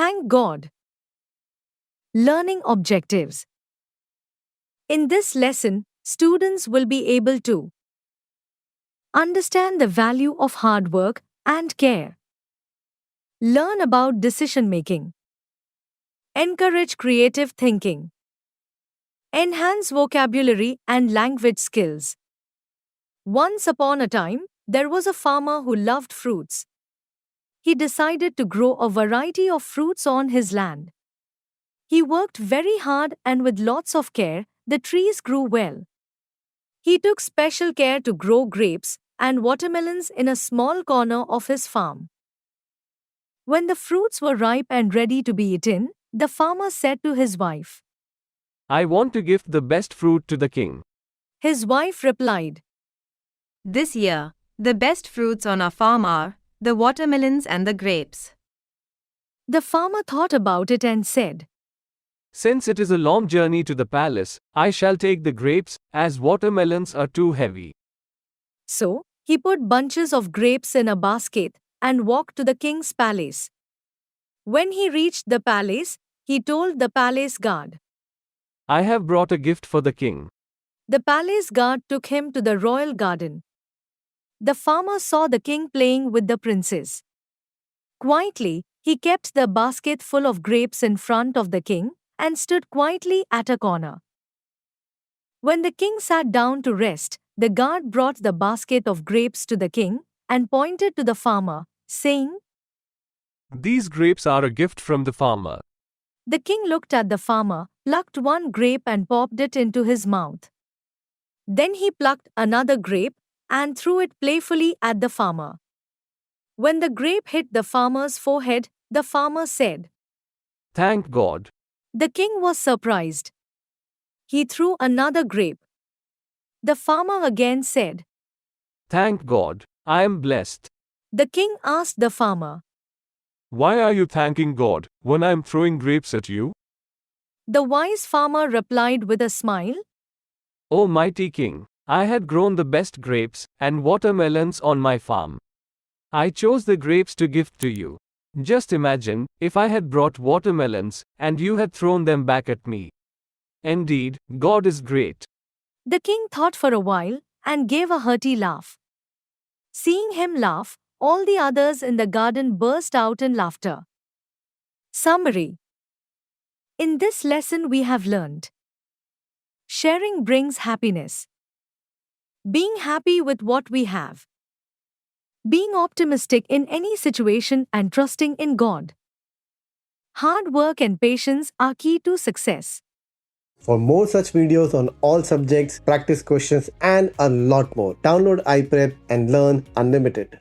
Thank God. Learning objectives. In this lesson, students will be able to understand the value of hard work and care, learn about decision making, encourage creative thinking, enhance vocabulary and language skills. Once upon a time, there was a farmer who loved fruits. He decided to grow a variety of fruits on his land. He worked very hard and with lots of care, the trees grew well. He took special care to grow grapes and watermelons in a small corner of his farm. When the fruits were ripe and ready to be eaten, the farmer said to his wife, I want to give the best fruit to the king. His wife replied, This year, the best fruits on our farm are the watermelons and the grapes. The farmer thought about it and said, Since it is a long journey to the palace, I shall take the grapes, as watermelons are too heavy. So, he put bunches of grapes in a basket and walked to the king's palace. When he reached the palace, he told the palace guard. I have brought a gift for the king. The palace guard took him to the royal garden. The farmer saw the king playing with the princess. Quietly, he kept the basket full of grapes in front of the king and stood quietly at a corner. When the king sat down to rest, the guard brought the basket of grapes to the king and pointed to the farmer, saying, These grapes are a gift from the farmer. The king looked at the farmer, plucked one grape and popped it into his mouth. Then he plucked another grape and threw it playfully at the farmer. When the grape hit the farmer's forehead, the farmer said, Thank God. The king was surprised. He threw another grape. The farmer again said, Thank God. I am blessed. The king asked the farmer. Why are you thanking God when I am throwing grapes at you? The wise farmer replied with a smile, O mighty king, I had grown the best grapes and watermelons on my farm. I chose the grapes to give to you. Just imagine if I had brought watermelons and you had thrown them back at me. Indeed, God is great. The king thought for a while and gave a hearty laugh. Seeing him laugh, all the others in the garden burst out in laughter. Summary. In this lesson we have learned. Sharing brings happiness. Being happy with what we have. Being optimistic in any situation and trusting in God. Hard work and patience are key to success. For more such videos on all subjects, practice questions and a lot more, download iPrep and learn unlimited.